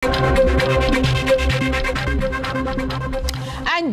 And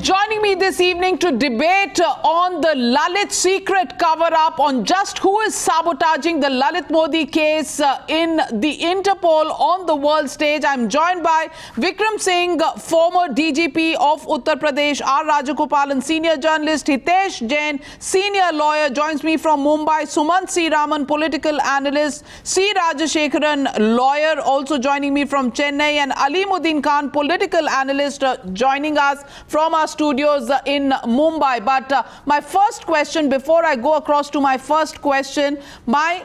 joining me this evening to debate on the Lalit secret cover-up on just who is sabotaging the Lalit Modi case in the Interpol on the world stage, I'm joined by Vikram Singh, former DGP of Uttar Pradesh, R. Rajagopalan, senior journalist, Hitesh Jain, senior lawyer, joins me from Mumbai, Sumant C. Raman, political analyst, C. Rajashekharan, lawyer, also joining me from Chennai, and Alimuddin Khan, political analyst, joining us from our studios in Mumbai. But my first question, before I go across to my first question, my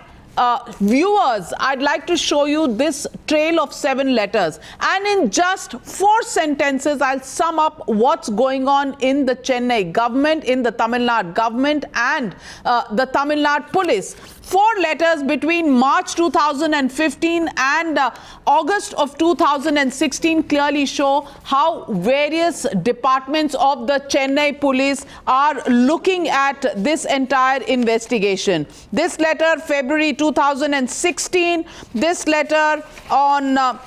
viewers, I'd like to show you this trail of 7 letters, and in just 4 sentences I'll sum up what's going on in the Chennai government, in the Tamil Nadu government and the Tamil Nadu police. 4 letters between March 2015 and August of 2016 clearly show how various departments of the Chennai police are looking at this entire investigation. This letter, February 2016, this letter on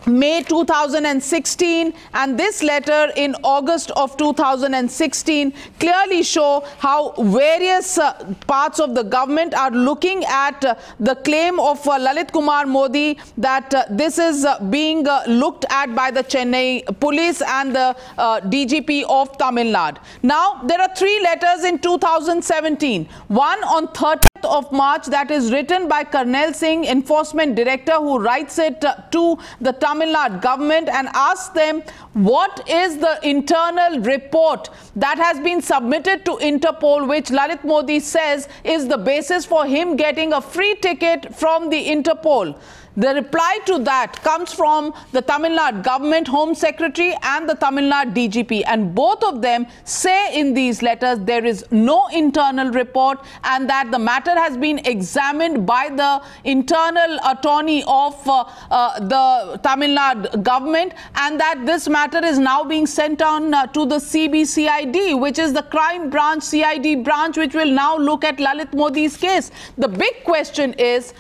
May 2016, and this letter in August of 2016 clearly show how various parts of the government are looking at the claim of Lalit Kumar Modi that this is being looked at by the Chennai police and the DGP of Tamil Nadu. Now, there are 3 letters in 2017. One on 30th of March that is written by Karnail Singh, enforcement director, who writes it to the Tamil Nadu government and asks them what is the internal report that has been submitted to Interpol, which Lalit Modi says is the basis for him getting a free ticket from the Interpol. The reply to that comes from the Tamil Nadu government Home Secretary and the Tamil Nadu DGP, and both of them say in these letters there is no internal report and that the matter has been examined by the internal attorney of the Tamil Nadu government, and that this matter is now being sent on to the CBCID, which is the crime branch, CID branch, which will now look at Lalit Modi's case. The big question is,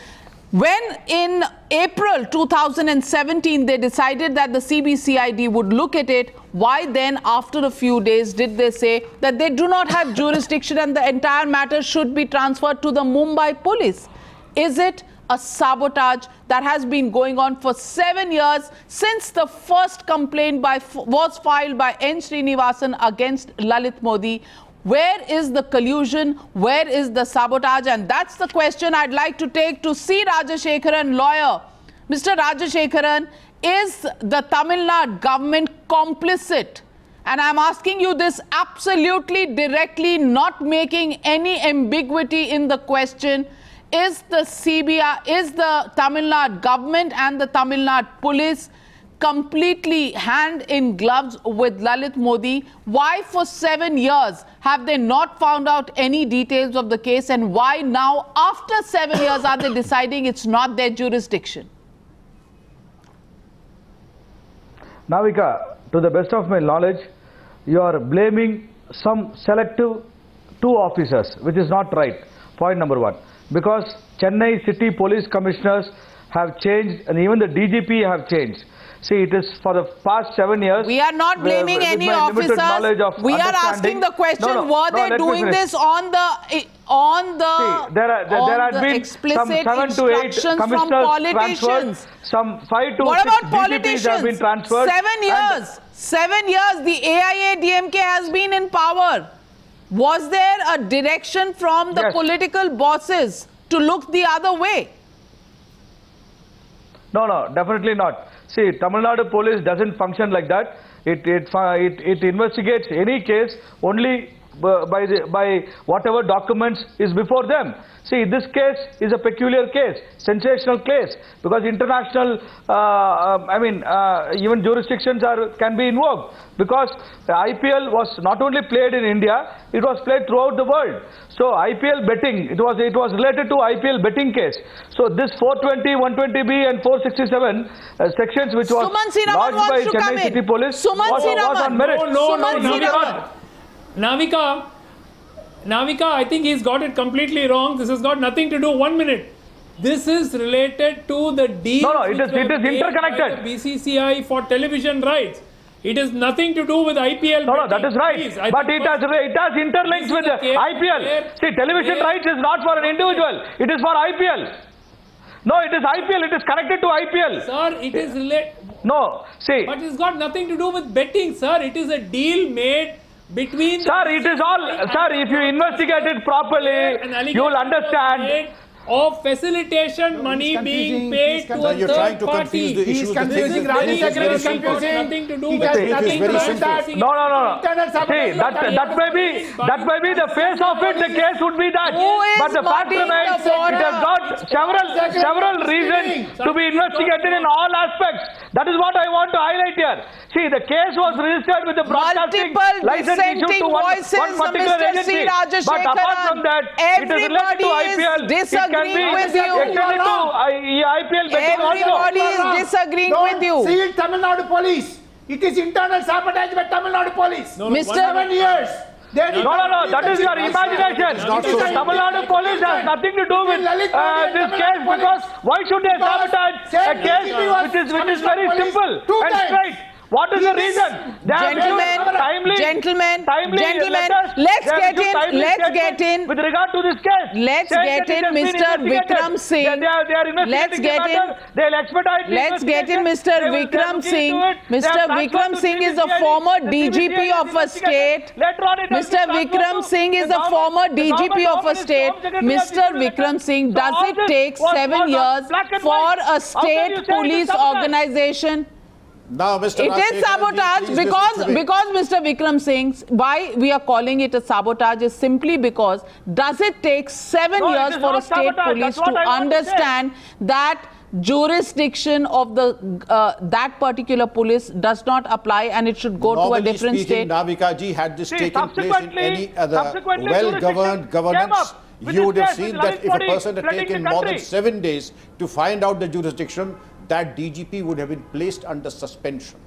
when in April 2017 they decided that the CBCID would look at it, why then after a few days did they say that they do not have jurisdiction and the entire matter should be transferred to the Mumbai police? Is it a sabotage that has been going on for 7 years since the first complaint was filed by N. Srinivasan against Lalit Modi? Where is the collusion? Where is the sabotage? And that's the question I'd like to take to C. Rajashekharan, lawyer. Mr. Rajashekharan, is the Tamil Nadu government complicit? And I'm asking you this absolutely directly, not making any ambiguity in the question. Is the CBI, is the Tamil Nadu government and the Tamil Nadu police completely hand in gloves with Lalit Modi? Why for 7 years have they not found out any details of the case, and why now after 7 years are they deciding it's not their jurisdiction? Navika, to the best of my knowledge, you are blaming some selective 2 officers, which is not right. Point number 1. Because Chennai city police commissioners have changed and even the DGP have changed. See, it is for the past 7 years. We are not blaming any officers. We are asking the question, were they doing this on the See, there had been some 7 to 8 commissioners transferred. Some 5 to 6 DGPs have been transferred. 7 years. 7 years the AIADMK has been in power. Was there a direction from the political bosses to look the other way? No, definitely not. See, Tamil Nadu police doesn't function like that. It investigates any case only by whatever documents is before them. See, this case is a peculiar case, sensational case, because international, even jurisdictions can be invoked, because the IPL was not only played in India, it was played throughout the world. So IPL betting, it was related to IPL betting case. So this 420, 120B and 467 sections, which was lodged by Chennai City Police, was on merit. No, Navika, I think he's got it completely wrong. This has got nothing to do. 1 minute. This is related to the deal. No, it is interconnected. BCCI for television rights. It has nothing to do with IPL. No, that is right. Please, but it has interlinks with IPL. See, television rights is not for an individual. It is for IPL. No, it is IPL. It is connected to IPL. Sir, it is related. No, see. But it's got nothing to do with betting, sir. It is a deal made between. Sir, it is all. Sir, if you investigate it properly, you will understand. Of facilitation money being paid to a third party. He is confusing Rajasekharan is confusing. Nothing to do with that. No. See, that may be the face of it. The case would be that. But the fact remains, it has got several reasons to be investigated in all aspects. That is what I want to highlight here. See, the case was registered with the broadcasting license issued to one particular agency. But apart from that, it is related to IPL. It can be extended to IPL betting also. Everybody is disagreeing with you. See it, Tamil Nadu police. It is internal sabotage by Tamil Nadu police. Mr. 7 years. No, that is your imagination. Tamil Nadu police has nothing to do with this case, because why should they sabotage a case which is very simple and straight? What is the reason? Gentlemen, let's get in. With regard to this case, let's get in, Mr. Vikram Singh. Let's get in, Mr. Vikram Singh. Mr. Vikram Singh is a former DGP of a state. Mr. Vikram Singh is a former DGP of a state. Mr. Vikram Singh, does it take 7 years for a state police organization? Now, Mr. It is sabotage because Mr. Vikram Singh, why we are calling it a sabotage is simply because does it take 7 years for a state police to understand that jurisdiction of the that particular police does not apply and it should go to a different state? Navika ji, had this taken place in any other well-governed governance, you would have seen that if a person had taken more than 7 days to find out the jurisdiction, that DGP would have been placed under suspension.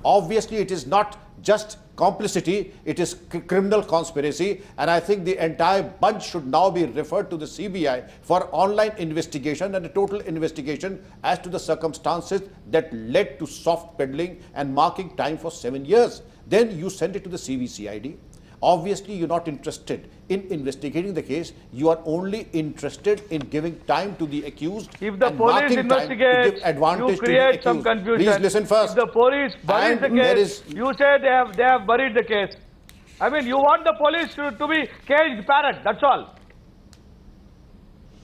Obviously, it is not just complicity, it is criminal conspiracy, and I think the entire bunch should now be referred to the CBI for online investigation and a total investigation as to the circumstances that led to soft peddling and marking time for 7 years. Then you send it to the CVCID. Obviously, you're not interested in investigating the case. You are only interested in giving time to the accused. If the police investigates, you create some confusion. Please listen first. If the police buries the case, you say they have buried the case. I mean, you want the police to be caged parrot, that's all.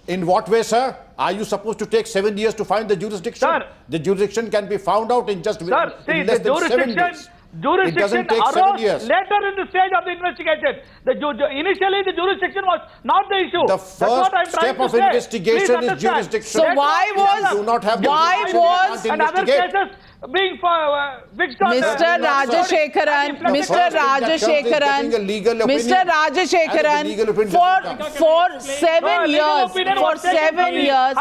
In what way, sir? Are you supposed to take 7 years to find the jurisdiction? Sir, the jurisdiction can be found out in just in less than 7 days. It doesn't take 7 years. Later in the stage of the investigation. Initially, the jurisdiction was not the issue. The first step of investigation is jurisdiction. So why was another cases being fixed on Mr. Rajashekharan, for 7 years,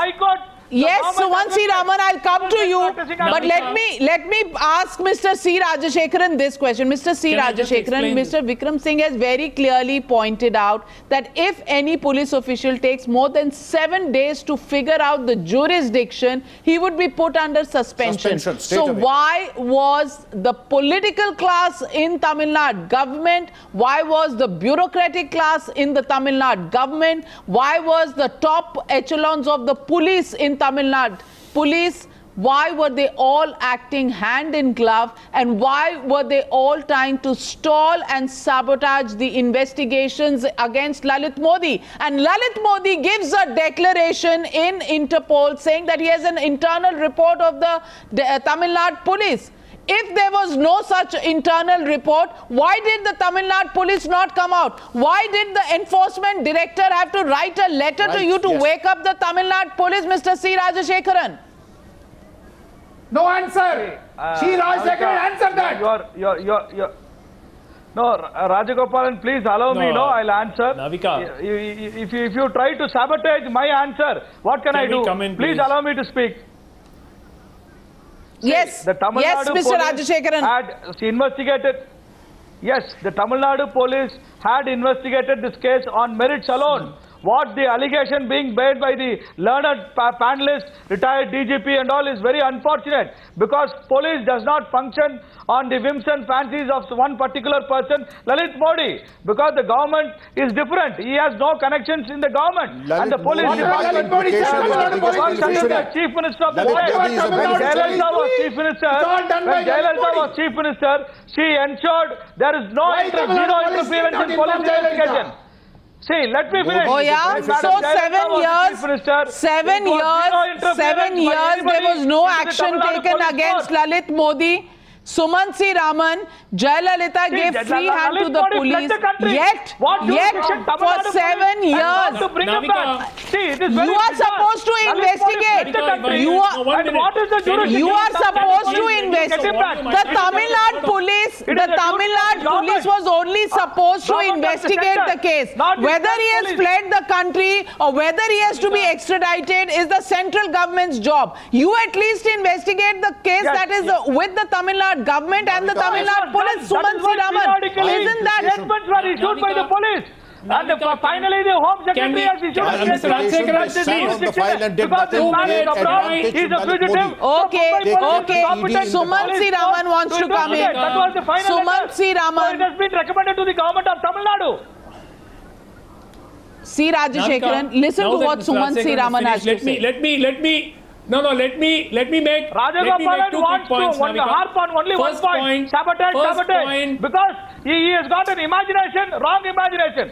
yes, Sumansi Raman, I'll come to you. But let me ask Mr. C. Rajashekharan this question. Mr. C. Rajashekharan, Mr. Vikram Singh has very clearly pointed out that if any police official takes more than 7 days to figure out the jurisdiction, he would be put under suspension. So why was the political class in Tamil Nadu government? Why was the bureaucratic class in the Tamil Nadu government? Why was the top echelons of the police in Tamil Nadu police, why were they all acting hand in glove, and why were they all trying to stall and sabotage the investigations against Lalit Modi? And Lalit Modi gives a declaration in Interpol saying that he has an internal report of the Tamil Nadu police. If there was no such internal report, why did the Tamil Nadu police not come out? Why did the enforcement director have to write a letter to you to wake up the Tamil Nadu police, Mr. C. Rajashekharan? No answer. C. Rajashekharan, answer that. No, Rajagopalan, please allow me. No, I'll answer. Navika. If you try to sabotage my answer, what can I do? Please allow me to speak. Yes, the Tamil Nadu Mr. Rajashekharan had investigated. Yes, the Tamil Nadu police had investigated this case on merits alone. what the allegation being made by the learned panelist, retired DGP and all is very unfortunate, because police does not function on the whims and fancies of one particular person, Lalit Modi, because the government is different. He has no connections in the government. Lalit and the police Modi, department works under the Chief Minister of the state. When Jayalalitha was Chief Minister, Chief Minister, she ensured there is no zero interference in police investigation. See, let me finish. Oh yeah, so 7 years, there was no action taken against Lalit Modi. Sumansi Raman, Jayalalitha gave free hand to the police, yet for 7 years, you are supposed to investigate. You are supposed to investigate. The Tamil Nadu police was only supposed to investigate the case. Whether he has fled the country or whether he has to be extradited is the central government's job. You at least investigate the case that is with the Tamil Nadu government and the Tamil Nadu police. Sumansi Raman, isn't that statements were issued by the police? And finally the Home Secretary has issued a statement. He's a fugitive. Okay. Sumansi Raman wants to come in. That was the final Sumansi Raman. So it has been recommended to the government of Tamil Nadu. C. Rajashekaran, listen to what Sumansi Raman has to say. Let me make Rajagopalan wants to harp on only one point. Sabotage. Because he has got an imagination, wrong imagination.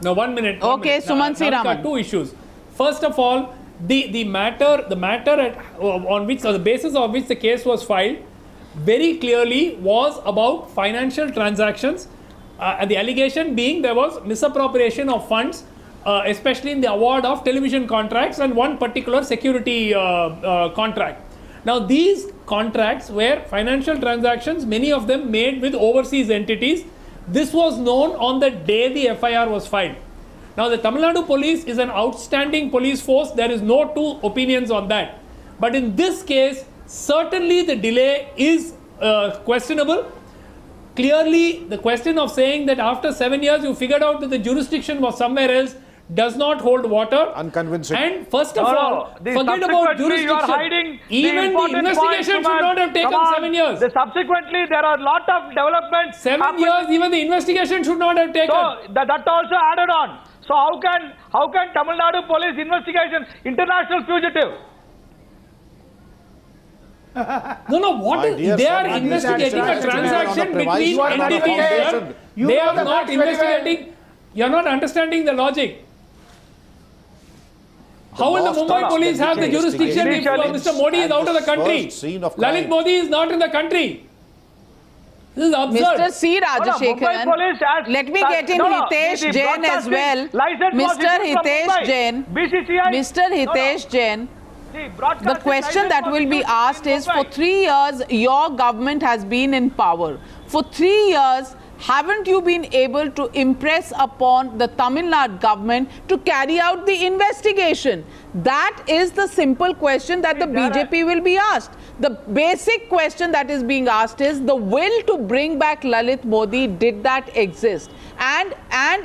Now 1 minute. Okay, Sumansi Raman. Two issues. First of all, the matter on which, or the basis of which the case was filed, very clearly was about financial transactions, and the allegation being there was misappropriation of funds, especially in the award of television contracts and one particular security contract. Now these contracts were financial transactions, many of them made with overseas entities. This was known on the day the FIR was filed. Now the Tamil Nadu police is an outstanding police force. There is no two opinions on that. But in this case, certainly the delay is questionable. Clearly, the question of saying that after 7 years you figured out that the jurisdiction was somewhere else does not hold water. Unconvincing. And first of all, forget about jurisdiction. Even the investigation should not have taken 7 years. Subsequently, there are a lot of developments. 7 years, even the investigation should not have taken. So that also added on. So how can Tamil Nadu police investigation international fugitive? No, what is, they are investigating a transaction between entities. They are not investigating. You are not understanding the logic. How will the Mumbai police have the jurisdiction if Mr. Modi is out of the country? Lalit Modi is not in the country. This is absurd. Mr. C. Rajashekaran, let me get in Hitesh Jain as well. Mr. Hitesh Jain. Mr. Hitesh Jain. The question that will be asked is, for 3 years, your government has been in power. For 3 years, haven't you been able to impress upon the Tamil Nadu government to carry out the investigation? That is the simple question that the BJP will be asked. The basic question that is being asked is the will to bring back Lalit Modi, did that exist? And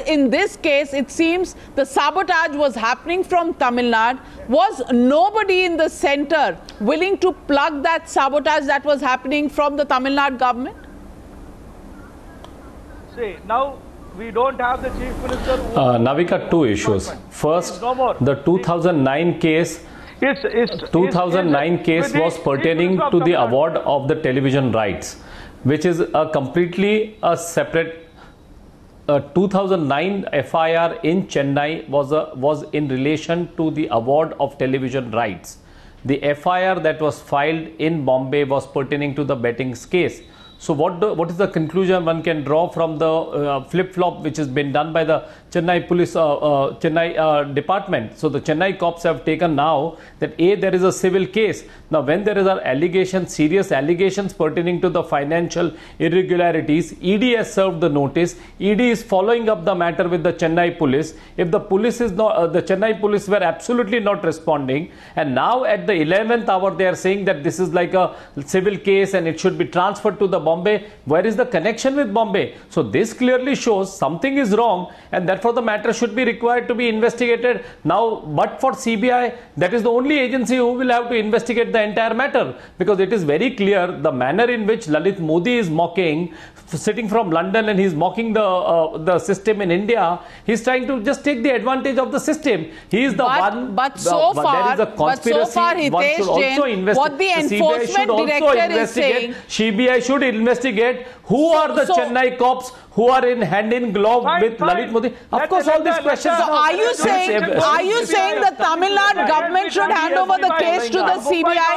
in this case, it seems the sabotage was happening from Tamil Nadu. Was nobody in the center willing to plug that sabotage that was happening from the Tamil Nadu government? See, now we don't have the Chief Minister. Navika, two issues. First, the 2009 case. 2009 case was pertaining to the award of the television rights, which is a completely separate. 2009 FIR in Chennai was in relation to the award of television rights. The FIR that was filed in Bombay was pertaining to the betting case. So what is the conclusion one can draw from the flip-flop which has been done by the Chennai police, Chennai department? So the Chennai cops have taken now that there is a civil case. Now when there is an allegation, serious allegations pertaining to the financial irregularities, ED has served the notice. ED is following up the matter with the Chennai police. If the police is not, the Chennai police were absolutely not responding, and now at the 11th hour they are saying that this is like a civil case and it should be transferred to the Bombay, where is the connection with Bombay? So this clearly shows something is wrong, and therefore the matter should be required to be investigated now. But for CBI, that is the only agency who will have to investigate the entire matter, because it is very clear the manner in which Lalit Modi is mocking, sitting from London, and he's mocking the system in India. He's trying to just take the advantage of the system. He is the one. But so far, there is a conspiracy. Hitesh Jain, what the enforcement director is saying, CBI should investigate who are the Chennai cops who are in hand in glove with Lalit Modi. Of course, all these questions. So are you saying the Tamil Nadu government should hand over the case to the CBI?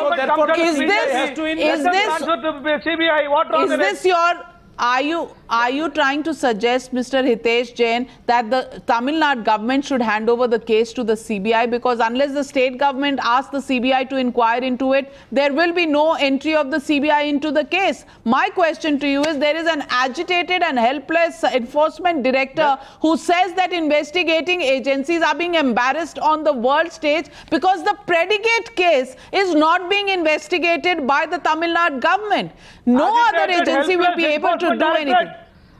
Is this your? Are you trying to suggest, Mr. Hitesh Jain, that the Tamil Nadu government should hand over the case to the CBI? Because unless the state government asks the CBI to inquire into it, there will be no entry of the CBI into the case. My question to you is, there is an agitated and helpless enforcement director who says that investigating agencies are being embarrassed on the world stage because the predicate case is not being investigated by the Tamil Nadu government. No other agency will be able to do anything.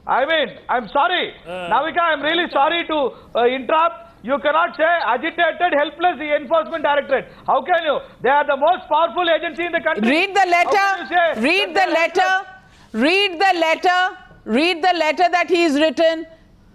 I mean, I'm sorry. Navika, I'm really sorry to interrupt. You cannot say agitated, helpless enforcement directorate. How can you? They are the most powerful agency in the country. Read the letter. Read the letter. Read the letter. Read the letter that he's written.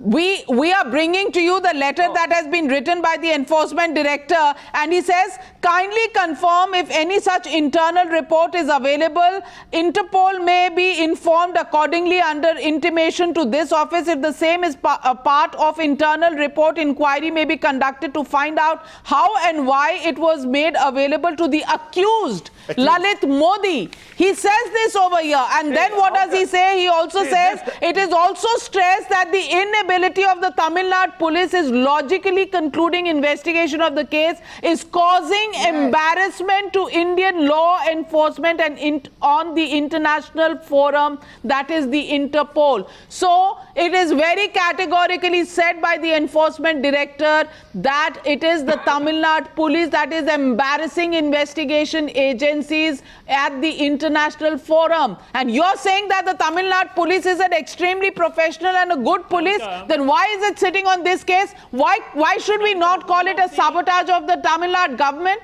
We are bringing to you the letter that has been written by the enforcement director, and he says, kindly confirm if any such internal report is available. Interpol may be informed accordingly under intimation to this office. If the same is a part of internal report, inquiry may be conducted to find out how and why it was made available to the accused Lalit Modi. He says this over here, and then what does he say? He also says it is also stressed that the inability of the Tamil Nadu police is logically concluding investigation of the case is causing embarrassment to Indian law enforcement and on the international forum, that is the Interpol. So it is very categorically said by the enforcement director that it is the Tamil Nadu police that is embarrassing investigation agencies at the international forum. And you're saying that the Tamil Nadu police is an extremely professional and a good police. Then why is it sitting on this case? Why should we not call it a sabotage of the Tamil Nadu government?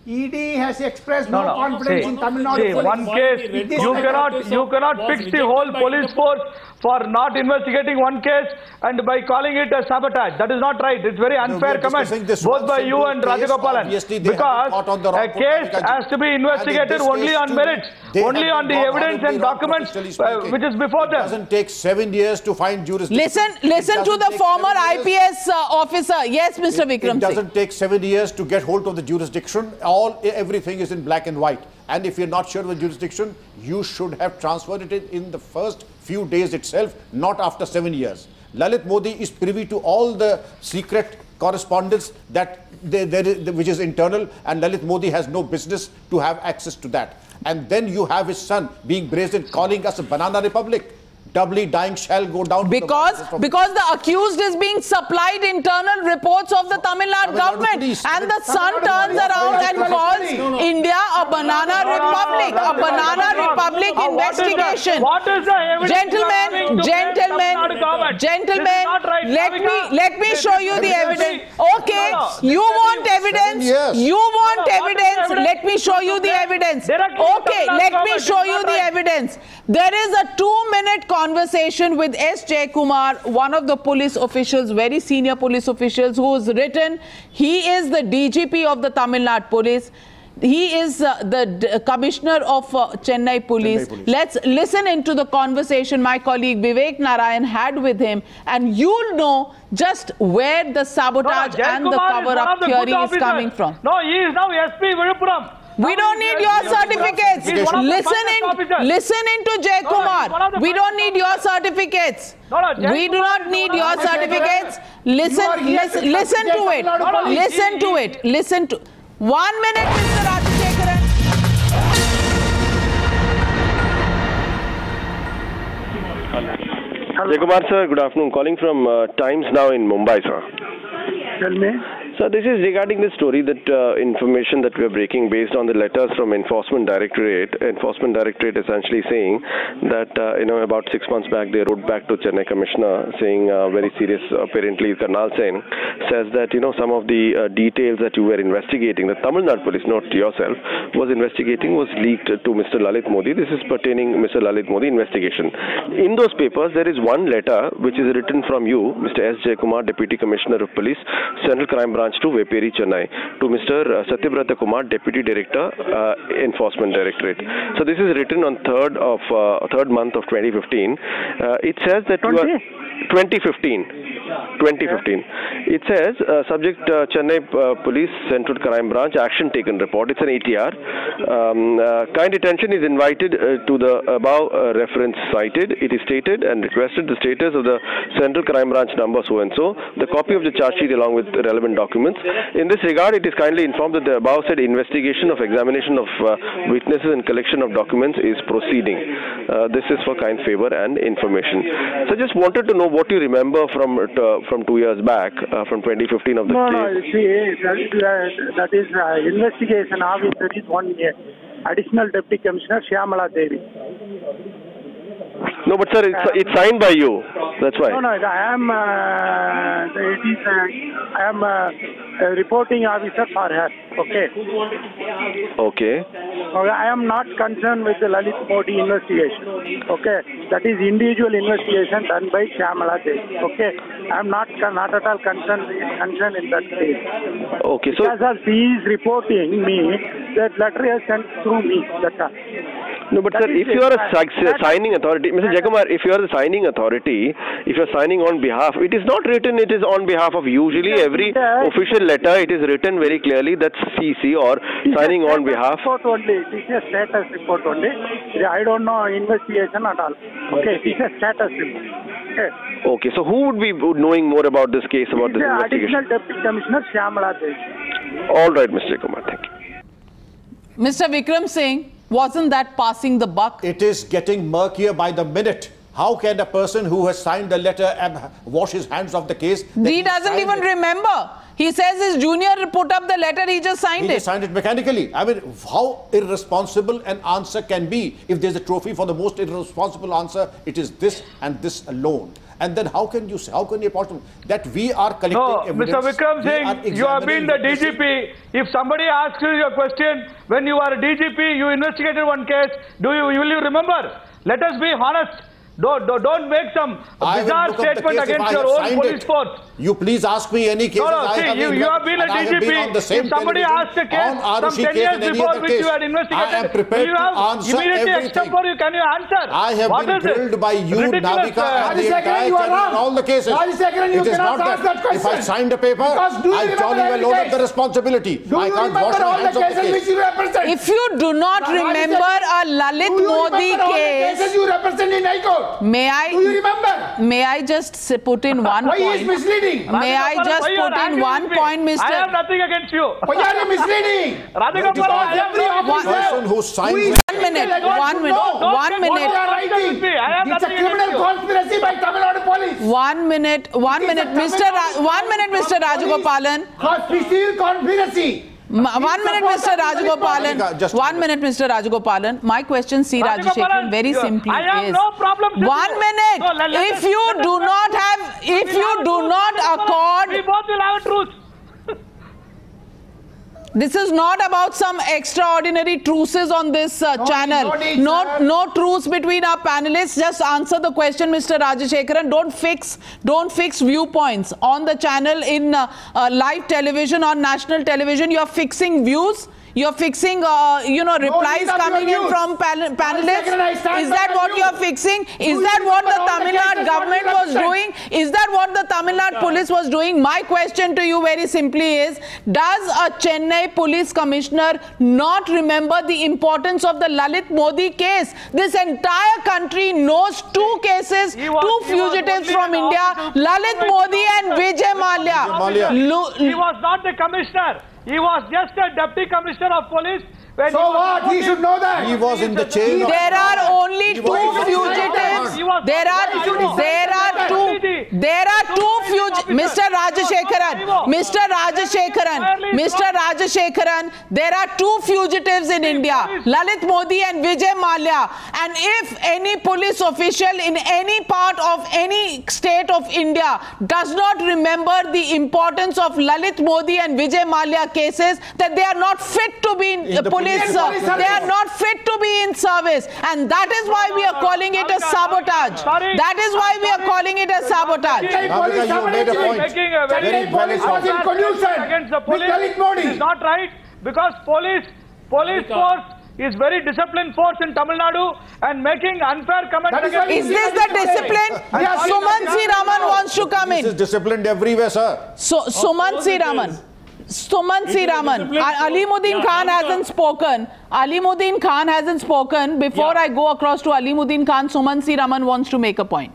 ED has expressed no confidence in Tamil Nadu. One case, you cannot fix the whole police force for not investigating one case and by calling it a sabotage. That is not right. It's very unfair comment, both by you and Rajagopalan. Because a case has to be investigated only on merits, only on the evidence and documents which is before them. It doesn't take 7 years to find jurisdiction. Listen to the former IPS officer. Yes, Mr. Vikram. It doesn't take 7 years to get hold of the jurisdiction. Everything is in black and white. And if you're not sure of the jurisdiction, you should have transferred it in the first few days itself, not after 7 years. Lalit Modi is privy to all the secret correspondence that which is internal, and Lalit Modi has no business to have access to that. And then you have his son being brazen, calling us a banana republic. Doubly dying shall go down. Because the accused is being supplied internal reports of the Tamil Nadu government, and the son turns around and calls India a banana republic, a banana republic investigation. What is the evidence? Gentlemen, let me show you the evidence. Okay, you want evidence? You want evidence? Let me show you the evidence. Okay, let me show you the evidence. There is a 2-minute conversation with S. Jaykumar, one of the police officials, very senior police officials, who's written, he is the DGP of the Tamil Nadu police. He is the commissioner of Chennai police. Let's listen into the conversation my colleague Vivek Narayan had with him, and you'll know just where the sabotage and the cover-up theory is coming from. No, he is now SP Viluppuram. We don't need your certificates. Listen into Jaykumar. We don't need your certificates. We do not need your certificates. Listen to it. Listen to it. Listen to. 1 minute, Mr. Rajashekaran. Jaykumar sir, good afternoon. Calling from Times Now in Mumbai, sir. Tell me. So this is regarding the story that information that we are breaking based on the letters from Enforcement Directorate. Enforcement Directorate essentially saying that about 6 months back they wrote back to Chennai Commissioner saying very serious. Apparently, Karnal Sen says that some of the details that you were investigating, the Tamil Nadu police, not yourself, was investigating, was leaked to Mr. Lalit Modi. This is pertaining Mr. Lalit Modi investigation. In those papers, there is one letter which is written from you, Mr. S. Jayakumar, Deputy Commissioner of Police, Central Crime Branch to Veperi, Chennai, to Mr. Satyabrata Kumar, Deputy Director, Enforcement Directorate. So this is written on 3rd month of 2015. It says that you are 2015. It says, subject Chennai Police Central Crime Branch, action taken report. It's an ATR. Kind attention is invited to the above reference cited. It is stated and requested the status of the Central Crime Branch number so-and-so, the copy of the charge sheet along with the relevant documents. In this regard, it is kindly informed that the above said investigation of examination of witnesses and collection of documents is proceeding. This is for kind favor and information. So just wanted to know what you remember from 2 years back, from 2015 of the case. No, see, that is investigation officer is one additional Deputy Commissioner Shyamala Devi. No, but sir, it's signed by you. That's why. No, I am a reporting officer for her. Okay. I am not concerned with the Lalit Modi investigation. Okay. That is individual investigation done by Shyamala Devi. Okay. I am not at all concerned in that case. Okay. So because she is reporting me, that letter has sent through me. That's all. No, but sir, if you are a signing authority, Mr. Jayakumar, if you are the signing authority, if you are signing on behalf, it is not written, it is on behalf of usually every official letter, it is written very clearly, that's CC or signing on behalf. It is a status report only. I don't know investigation at all. Okay, it is a status report. Okay, so who would be knowing more about this case, about this investigation? Additional Deputy Commissioner Shyamala Devi. All right, Mr. Jayakumar, thank you. Mr. Vikram Singh, wasn't that passing the buck? It is getting murkier by the minute. How can a person who has signed the letter and wash his hands off the case? He doesn't even remember. He says his junior put up the letter, he just signed it. He just signed it mechanically. I mean, how irresponsible an answer can be. If there's a trophy for the most irresponsible answer, it is this and this alone. And then how can you apportion that we are collecting evidence? Mr. Vikram Singh, you have been the DGP. If somebody asks you your question, when you are a DGP, you investigated one case, will you remember? Let us be honest. Don't make some bizarre statement against your own police force. You please ask me any cases. You have been a DGP. If somebody asks a case from 10 years before which you had investigated, I am prepared to answer everything. Can you answer? I have been grilled by you, Navika, and the entire Chennai, all the cases. It is not that if I signed a paper, I jolly well own up the responsibility. I can't wash my hands off the case. If you do not remember a Lalit Modi case, you represent in High Court. May I? Do you remember? May I just put in one point? Why is misleading? May I just put in one point, Mr. I have nothing against you. Why are you misleading? The person who signs One minute. It's a criminal conspiracy by Tamil Nadu police. One minute, Mr. Rajagopalan. Conspiracy, conspiracy. 1 minute, Mr. Rajagopalan. 1 minute, Mr. Rajagopalan. My question, C. Rajashekharan, very simply I have is, no problem. 1 minute. If you do not accord, we both will have a truce. this is not about some extraordinary truces on this channel. No truce between our panelists. Just answer the question, Mr. Rajashekharan. Don't fix viewpoints on the channel in live television, on national television. You are fixing views. You're fixing, replies coming in from panelists. Is that what you're fixing? Is that what the Tamil Nadu government was doing? Is that what the Tamil Nadu police was doing? My question to you very simply is, does a Chennai police commissioner not remember the importance of the Lalit Modi case? This entire country knows two cases, two fugitives from India, Lalit Modi and Vijay Mallya. He was not the commissioner. He was just a deputy commissioner of police. So what? He should know that. He was in the chain. There are only two fugitives. There are two fugitives. Mr. Rajashekharan. Rajashekharan, there are two fugitives in India, Lalit Modi and Vijay Mallya. And if any police official in any part of any state of India does not remember the importance of Lalit Modi and Vijay Mallya cases, that they are not fit to be in the police, they are not fit to be in service. And that is why we are calling it a sabotage. That is why we are calling it a sabotage. Police was in collusion against the police. It is not right, because police force is very disciplined force in Tamil Nadu and making unfair comments. Is this the discipline? Suman C. Raman wants to come in. This is disciplined everywhere, sir. So, Suman C. Raman. Alimuddin Khan hasn't spoken. Alimuddin Khan hasn't spoken. Before I go across to Alimuddin Khan, Suman C. Raman wants to make a point.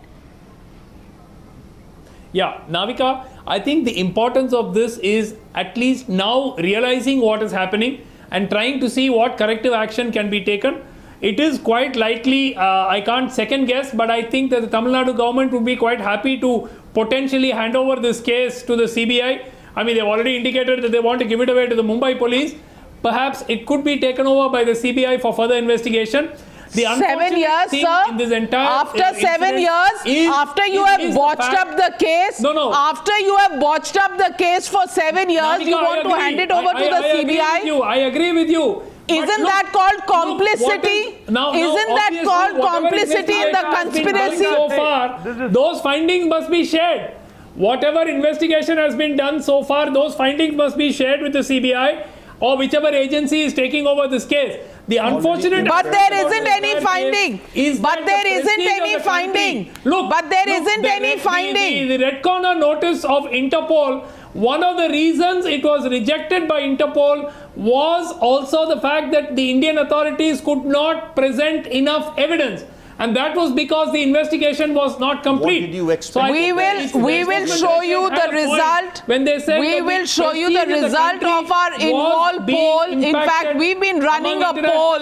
Yeah, Navika, I think the importance of this is at least now realizing what is happening and trying to see what corrective action can be taken. It is quite likely, I can't second guess, but I think that the Tamil Nadu government would be quite happy to potentially hand over this case to the CBI. I mean, they've already indicated that they want to give it away to the Mumbai police. Perhaps it could be taken over by the CBI for further investigation. The 7 years, sir. In this entire after 7 years, after you have botched up the case, after you have botched up the case for 7 years, Navika, you want to hand it over to the CBI? I agree with you. Isn't that called complicity? Isn't that called complicity in the conspiracy? So far, those findings must be shared. Whatever investigation has been done so far, those findings must be shared with the CBI or whichever agency is taking over this case. The unfortunate... But there isn't any finding. But there isn't any finding. Look, but there isn't any finding. The red corner notice of Interpol, one of the reasons it was rejected by Interpol was also the fact that the Indian authorities could not present enough evidence. And that was because the investigation was not complete. What did you expect? We will show you the result. When they said we will show you the result of our involved poll. In fact, we've been running a poll.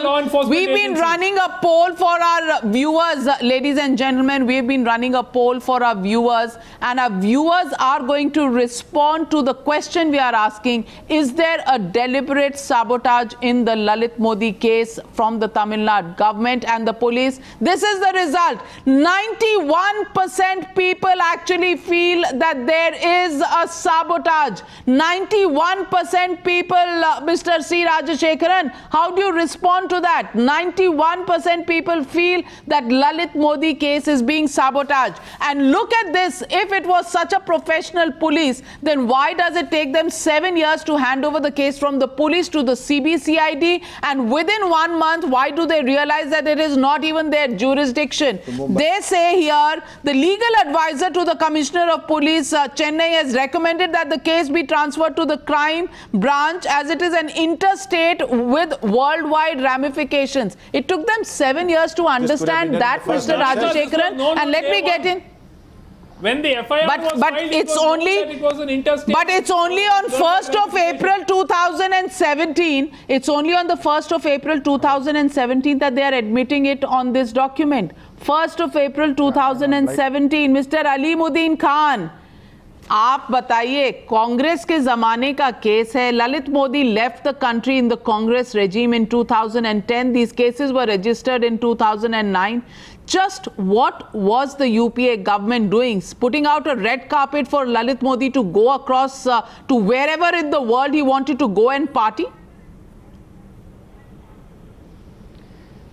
We've been running a poll for our viewers, ladies and gentlemen. We've been running a poll for our viewers, and our viewers are going to respond to the question we are asking: is there a deliberate sabotage in the Lalit Modi case from the Tamil Nadu government and the police? This is the result. 91% people actually feel that there is a sabotage. 91% people, Mr. C. Rajashekharan, how do you respond to that? 91% people feel that Lalit Modi case is being sabotaged. And look at this. If it was such a professional police, then why does it take them 7 years to hand over the case from the police to the CBCID? And within 1 month, why do they realize that it is not even their jurisdiction? They say here, the legal advisor to the Commissioner of Police, Chennai, has recommended that the case be transferred to the crime branch as it is an interstate with worldwide ramifications. It took them 7 years to understand that, Mr. Rajashekharan, and let me get in. When the FIR was filed, it's only on 1st of April 2017. It's only on the 1st of April 2017 that they are admitting it on this document. 1st of April 2017. Mr. Alimuddin Khan, आप बताइए, कांग्रेस के जमाने का case है. Lalit Modi left the country in the Congress regime in 2010. These cases were registered in 2009. Just what was the UPA government doing? Putting out a red carpet for Lalit Modi to go across to wherever in the world he wanted to go and party?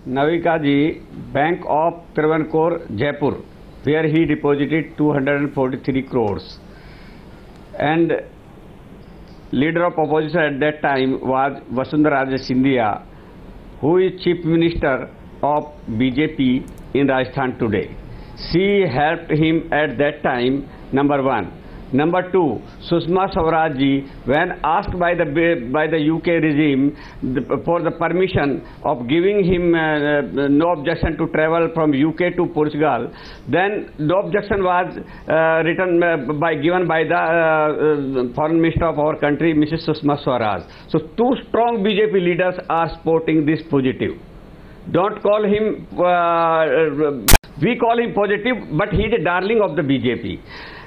Navika ji, Bank of Travancore, Jaipur, where he deposited 243 crores. And leader of opposition at that time was Vasundhara Raje Scindia, who is Chief Minister of BJP in Rajasthan today. She helped him at that time, number one. Number two, Sushma Swaraj ji, when asked by the UK regime for the permission of giving him no objection to travel from UK to Portugal, then the objection was given by the foreign minister of our country, Mrs. Sushma Swaraj. So two strong BJP leaders are supporting this positive. Don't call him, we call him positive, but he is a darling of the BJP.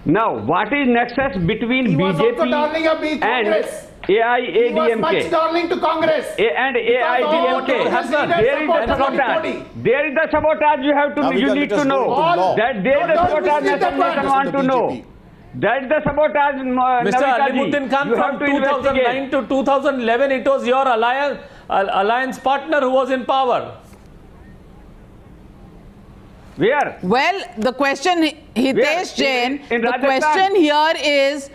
Now, what is nexus between He was BJP also darling of and Congress. He was AIADMK? much darling to Congress. And AIADMK. There is the sabotage. There is the sabotage you have to, you need to know. That there is the sabotage Nation want to know. That's the sabotage, Mr. Alimuddin Khan, from 2009 to 2011, it was your alliance partner who was in power. Where? Well, the question, Hitesh Jain, the question here is,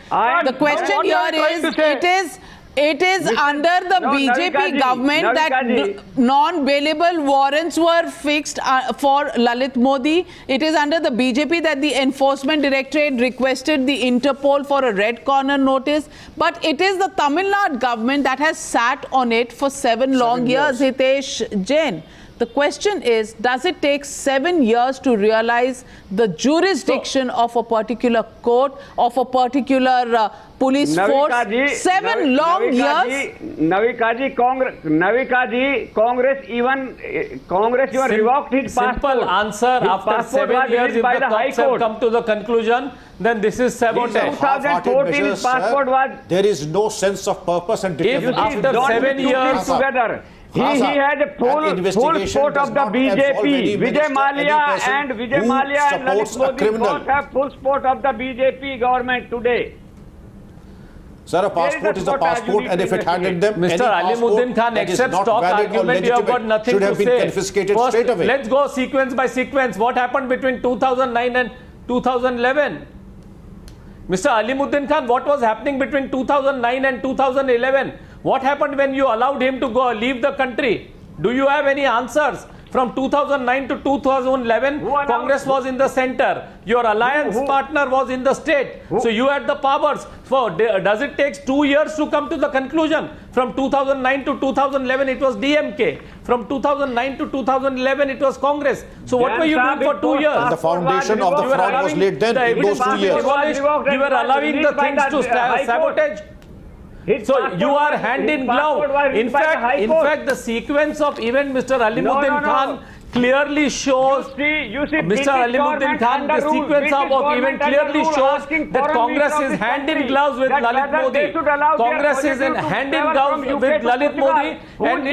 it is under the BJP government that non-bailable warrants were fixed for Lalit Modi. It is under the BJP that the Enforcement Directorate requested the Interpol for a red corner notice. But it is the Tamil Nadu government that has sat on it for 7 long years, Hitesh Jain. The question is, does it take 7 years to realize the jurisdiction of a particular court, of a particular police force? 7 long years? Navika ji, Congress even revoked his passport. Simple answer, after 7 years, if the courts have come to the conclusion, then this is sabotage. 2014, his passport was... There is no sense of purpose and determination. If after 7 years... together. He has a full support of the BJP. Vijay Mallya and Lalit Modi both have full support of the BJP government today. Sir, a passport is a passport, and if it had in them, Mr. Alimuddin Khan accepts stock argument, you have got nothing should have to been say. confiscated First, straight away. Let's go sequence by sequence. What happened between 2009 and 2011? Mr. Alimuddin Khan, what was happening between 2009 and 2011? What happened when you allowed him to leave the country? Do you have any answers? From 2009 to 2011, Congress was in the center. Your alliance partner was in the state. So you had the powers. So does it take 2 years to come to the conclusion? From 2009 to 2011, it was DMK. From 2009 to 2011, it was Congress. So what were you doing for 2 years? The foundation of the fraud was laid then in those 2 years. You were allowing the things to sabotage. So you are hand in glove. In fact, the sequence of event, Mr. Alimuddin Khan clearly shows. Mr. Alimuddin Khan, the sequence of event clearly shows that Congress is hand in gloves with Lalit Modi. Congress is in hand in gloves with Lalit Modi, and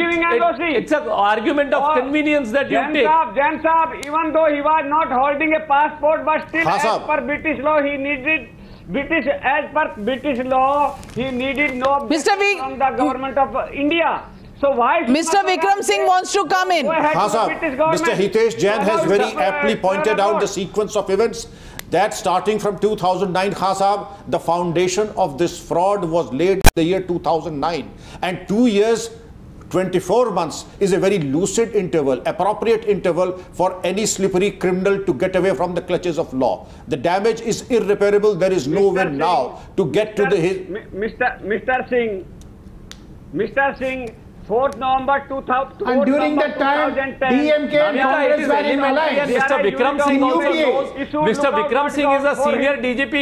it's an argument of convenience that you take. Jain Saab, even though he was not holding a passport, but still as per British law, he needed. As per British law, he needed no from the government of India. So why? Mr. Vikram Singh wants to come in. Mr. Hitesh Jain has very aptly pointed out the sequence of events that starting from 2009, Khasab, the foundation of this fraud was laid in the year 2009, and 2 years. 24 months is a very lucid interval, appropriate interval for any slippery criminal to get away from the clutches of law. The damage is irreparable. There is no way now to get to the... Mr. Singh, 4th November 2000. And during that time, DMK and Congress were in alliance. Mr. Vikram Singh also knows. Mr. Vikram Singh is a senior DGP.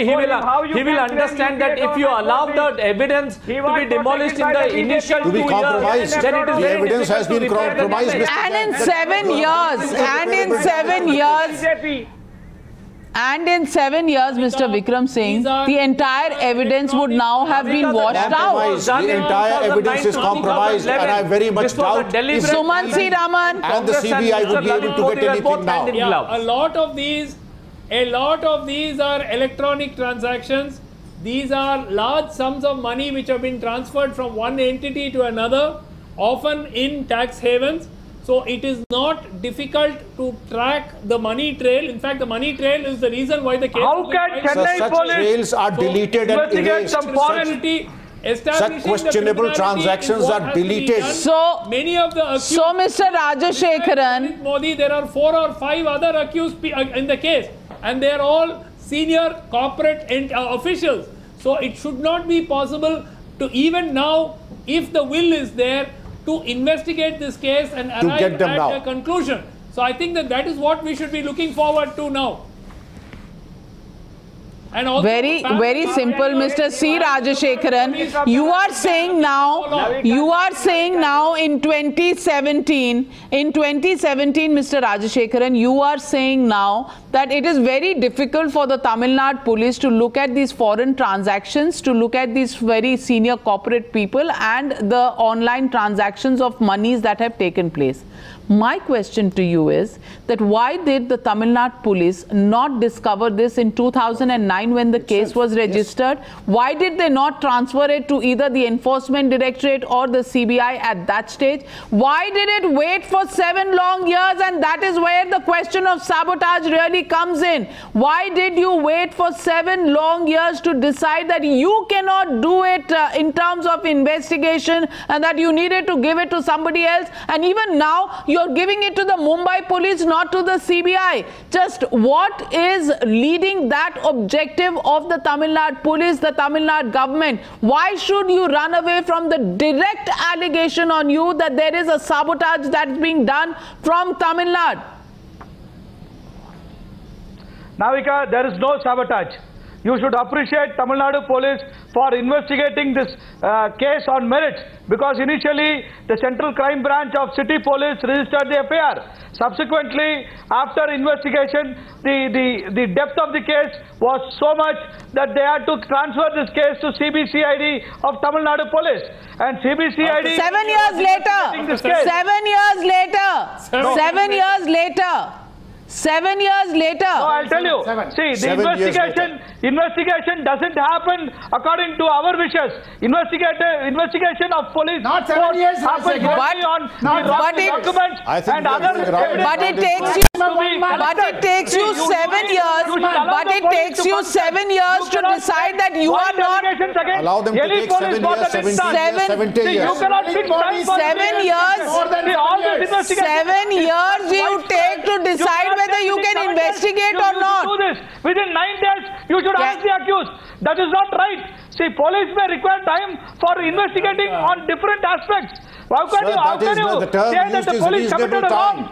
He will understand that if you allow the evidence to be demolished in the initial 2 years, then it is the evidence has been compromised. And in 7 years, Mr. Vikram Singh, the entire evidence would now have been washed out. The entire evidence is compromised, and I very much doubt if Suman C. Raman and the CBI would be able to get anything now. Yeah, a lot of these are electronic transactions. These are large sums of money which have been transferred from one entity to another, often in tax havens. So it is not difficult to track the money trail. In fact, the money trail is the reason why the case. How can Chennai police trails are deleted and erased? Such questionable transactions are deleted. So many of the accused. So Mr. Rajashekharan, Modi, there are 4 or 5 other accused in the case, and they are all senior corporate officials. So it should not be possible to even now, if the will is there, to investigate this case and arrive at a conclusion. So I think that is what we should be looking forward to now. And also very simple, Mr. C. Rajashekaran. You are saying now in 2017, Mr. Rajashekaran, you are saying now that it is very difficult for the Tamil Nadu police to look at these foreign transactions, to look at these very senior corporate people and the online transactions of monies that have taken place. My question to you is that why did the Tamil Nadu police not discover this in 2009 when the case was registered? Yes. Why did they not transfer it to either the Enforcement Directorate or the CBI at that stage? Why did it wait for 7 long years? And that is where the question of sabotage really comes in. Why did you wait for 7 long years to decide that you cannot do it in terms of investigation and that you needed to give it to somebody else? And even now, you're giving it to the Mumbai police, not to the CBI. Just what is leading that objective of the Tamil Nadu police, the Tamil Nadu government? Why should you run away from the direct allegation on you that there is a sabotage that's being done from Tamil Nadu? Navika, there is no sabotage. You should appreciate Tamil Nadu police for investigating this case on merits, because initially the Central Crime Branch of City Police registered the FIR. Subsequently, after investigation, the depth of the case was so much that they had to transfer this case to CBCID of Tamil Nadu Police. And CBCID... 7 years later! 7 years later! 7 years later! 7 years later. No, I'll tell you. See, the investigation doesn't happen according to our wishes. Investigation of police. Not 7 years. Happens on documents and other evidence. But it takes you 7 years. But it takes you 7 years to decide that you are not. Allow them to take 7 years, 70 years. You cannot fix time for 7 years. 7 years you take to decide whether you can investigate or not. Do this. Within 9 days, you should ask the accused. That is not right. See, police may require time for investigating on different aspects. How can you say that the police committed a wrong?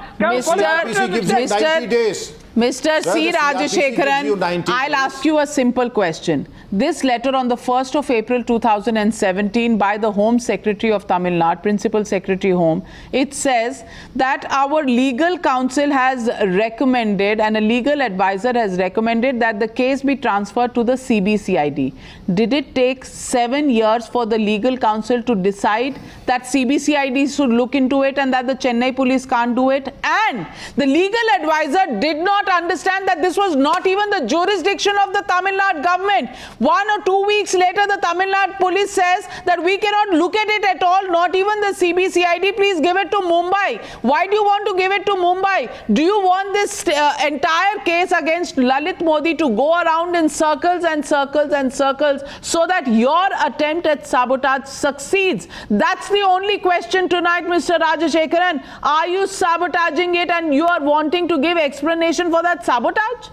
Mr. C. Rajashekaran, I'll ask you a simple question. This letter on the 1st of April 2017 by the Home Secretary of Tamil Nadu, Principal Secretary Home, it says that our legal counsel has recommended and a legal advisor has recommended that the case be transferred to the CBCID. Did it take 7 years for the legal counsel to decide that CBCID should look into it and that the Chennai police can't do it? And the legal advisor did not understand that this was not even the jurisdiction of the Tamil Nadu government. 1 or 2 weeks later, the Tamil Nadu police says that we cannot look at it at all, not even the CBCID, please give it to Mumbai. Why do you want to give it to Mumbai? Do you want this entire case against Lalit Modi to go around in circles and circles and circles so that your attempt at sabotage succeeds? That's the only question tonight, Mr. Rajashekaran. Are you sabotaging it and you are wanting to give explanation for that sabotage?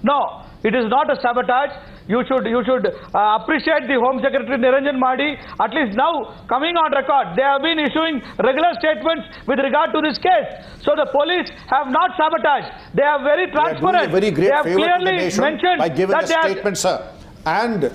No. It is not a sabotage. You should appreciate the Home Secretary Niranjan Madi. At least now, coming on record, they have been issuing regular statements with regard to this case. So the police have not sabotaged. They are very transparent. They have clearly mentioned by giving a statement, sir. And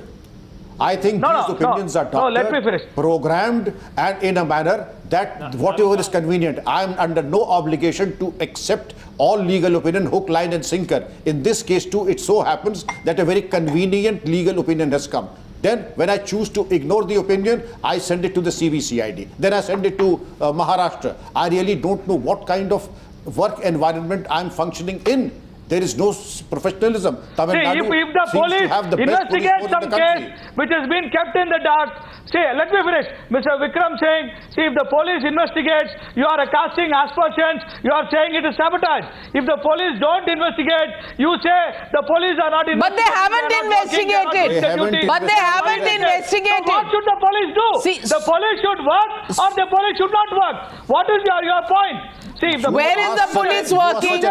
I think these opinions are doctored, programmed, and in a manner that whatever is convenient. I am under no obligation to accept all legal opinion, hook, line and sinker. In this case too, it so happens that a very convenient legal opinion has come. Then when I choose to ignore the opinion, I send it to the CBCID. Then I send it to Maharashtra. I really don't know what kind of work environment I am functioning in. There is no professionalism. Tamil Nadu if the police investigates some case which has been kept in the dark, see, let me finish. Mr. Vikram saying, see, if the police investigates, you are casting aspersions, you are saying it is sabotage. If the police don't investigate, you say the police are not investigating. But they haven't investigated. But they haven't investigated. So what should the police do? See, the police should work or the police should not work. What is your point? See, where is the police working?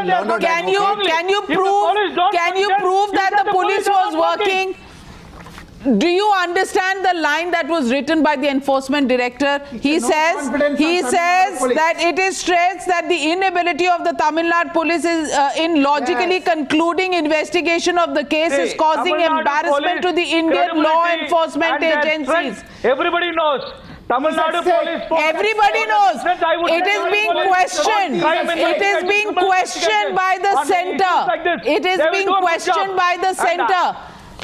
Can you prove that the police was working? Do you understand the line that was written by the enforcement director? He says that it is stressed that the inability of the Tamil Nadu police is in logically concluding investigation of the case is causing embarrassment to the Indian law enforcement agencies. Everybody knows. Tamil Nadu police. Everybody knows. It is being questioned. It is being questioned by the center. It is being questioned by the center.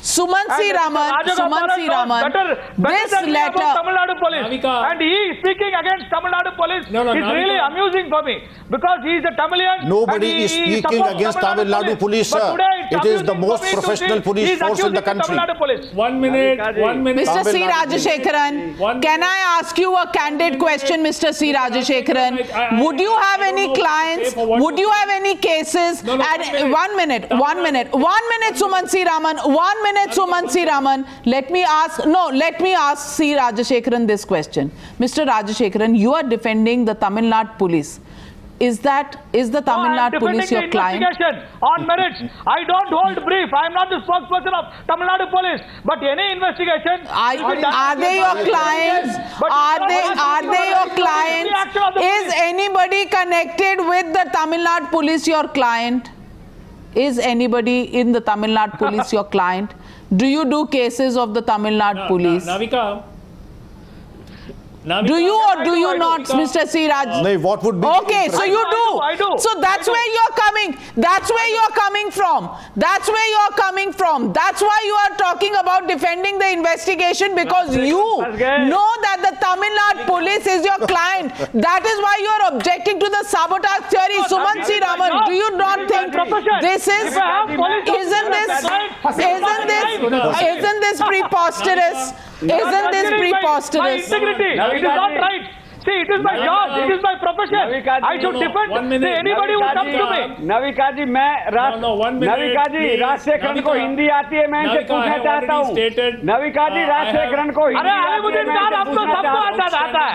Sumansi Raman, this letter, Tamil Nadu police, and he is speaking against Tamil Nadu police. It's really amusing for me because he is a Tamilian. Nobody is speaking against Tamil Nadu police, sir. It is the most professional police force in the country. 1 minute, 1 minute. Mr. C. Rajashekaran, can I ask you a candid question, Mr. C. Rajashekaran? Would you have any clients? Would you have any cases? And 1 minute, 1 minute, 1 minute, Sumansi Raman, 1 minute. Sumansi Raman, let me ask C. Rajashekaran this question. Mr. Rajashekaran, you are defending the Tamil Nadu police. Is the Tamil Nadu police your client? On merits. I don't hold brief. I am not the spokesperson of Tamil Nadu police. But any investigation... Are they your clients? Are they your clients? Is anybody connected with the Tamil Nadu police your client? Is anybody in the Tamil Nadu police your client? Do you do cases of the Tamil Nadu police? Navika, do you or do you not, Mr. C. Raj? No, what would be? Okay, so you do. I do. So that's where you're coming. That's where you're coming from. That's where you're coming from. That's why you are talking about defending the investigation, because you know that the Tamil Nadu police is your client. That is why you are objecting to the sabotage theory. Sumansi Raman, do you not think this is? Isn't this preposterous? Isn't this preposterous? Integrity. It is not right. See, it is my job. It is my profession. I should defend anybody who comes to me. Navika जी मैं नविका जी राजशेखरन को हिंदी आती है, मैं इनसे पूछना चाहता हूँ। नविका जी राजशेखरन को हिंदी आती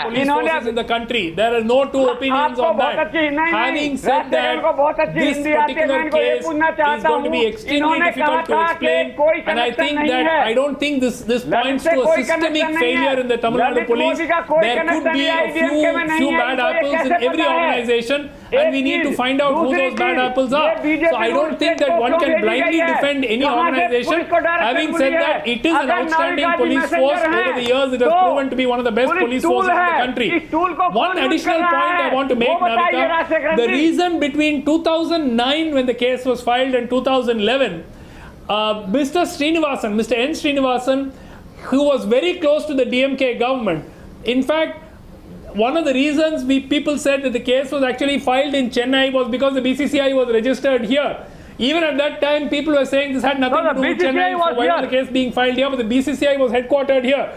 है। इन्होंने in the country, there are no two opinions on that. Having said that, this particular case is going to be extremely difficult to explain, and I think that I don't think this points to a systemic failure in the Tamil Nadu police. There could be a few bad apples in every organization, and we need to find out who those bad apples are. So I don't think that one can blindly defend any organization. Having said that, it is an outstanding police force. Over the years, it has proven to be one of the best police forces in the country. One additional point I want to make, Navika, the reason between 2009 when the case was filed and 2011, Mr. N. Srinivasan, who was very close to the DMK government, in fact, one of the reasons people said that the case was actually filed in Chennai was because the BCCI was registered here. Even at that time, people were saying this had nothing to do with Chennai, so why was the case being filed here? But the BCCI was headquartered here.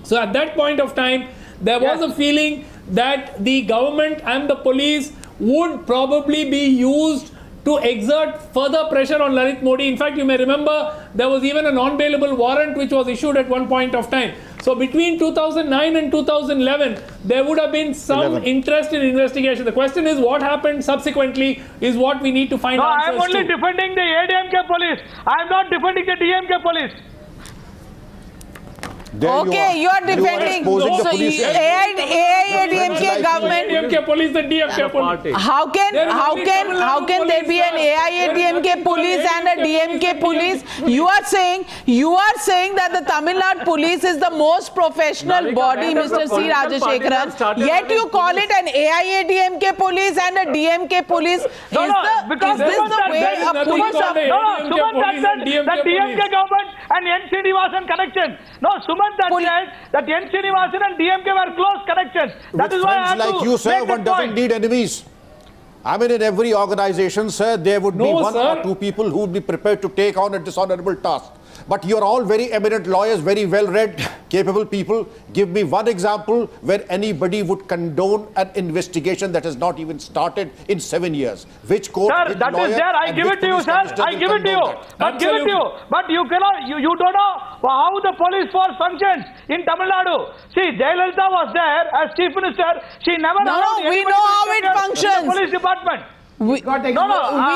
So at that point of time, there was a feeling that the government and the police would probably be used to exert further pressure on Lalit Modi. In fact, you may remember there was even a non-bailable warrant which was issued at one point of time. So between 2009 and 2011, there would have been some interest in investigation. The question is what happened subsequently is what we need to find answers to. I am only defending the ADMK police. I am not defending the DMK police. Okay, you are defending AIADMK government. DMK police, the DMK police. How can there be an AIADMK police and a DMK police? You are saying that the Tamil Nadu police is the most professional body, Mr. C. Rajashekaran. Yet you call it an AIADMK police and a DMK police. Is this the way a police? The DMK government and N. Srinivasan connection. No, that N. Srinivasan and DMK were close connections. That is why I have like you, sir, one doesn't need enemies. I mean, in every organization, sir, there would be one or two people who would be prepared to take on a dishonorable task. But you're all very eminent lawyers, very well-read, capable people. Give me one example where anybody would condone an investigation that has not even started in 7 years. Which court? Sir, that is there. I give it to you, sir. I give it to you. But give it to you. But you cannot. You don't know how the police force functions in Tamil Nadu. See, Jayalalitha was there as chief minister. She never. No, we know how it functions. The police department. We know how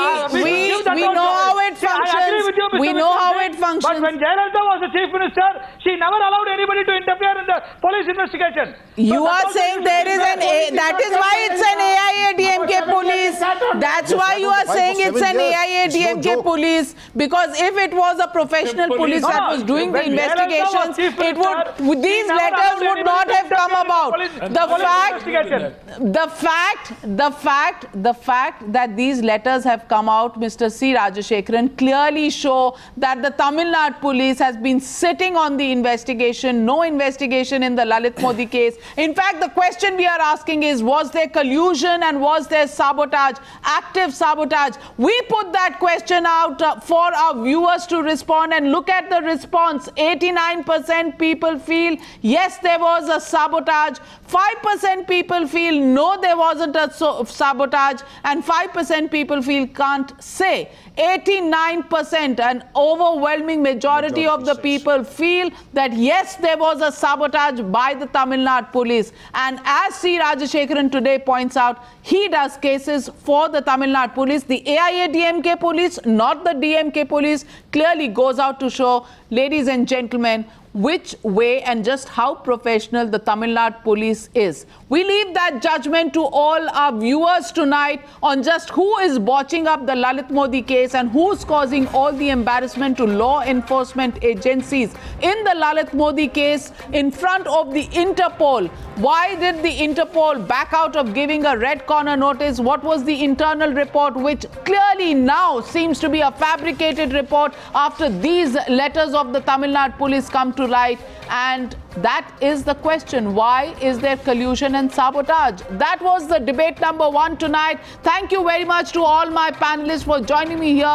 it functions. We know how it functions. But when Jayalalitha was the chief minister, she never allowed anybody to interfere in the police investigation. You are saying there is that is why it's an AIADMK police. That's why you are saying it's an AIADMK police. Because if it was a professional police that was doing the investigations, these letters would not have come about. The fact that these letters have come out, Mr. C. Rajashekharan, clearly show that the Tamil Nadu police has been sitting on the investigation, no investigation in the Lalit Modi case. In fact, the question we are asking is, was there collusion and was there sabotage, active sabotage? We put that question out for our viewers to respond, and look at the response. 89% people feel yes, there was a sabotage. 5% people feel no, there wasn't a sabotage, and 5% people feel can't say. 89%, an overwhelming majority of the people feel that yes, there was a sabotage by the Tamil Nadu police. And as C. Rajashekharan today points out, he does cases for the Tamil Nadu police. The AIADMK police, not the DMK police, clearly goes out to show, ladies and gentlemen, which way and just how professional the Tamil Nadu police is. We leave that judgment to all our viewers tonight on just who is botching up the Lalit Modi case and who's causing all the embarrassment to law enforcement agencies in the Lalit Modi case in front of the Interpol. Why did the Interpol back out of giving a red corner notice? What was the internal report, which clearly now seems to be a fabricated report after these letters of the Tamil Nadu police come to light? And that is the question. Why is there collusion and sabotage? That was the debate number 1 tonight. Thank you very much to all my panelists for joining me here.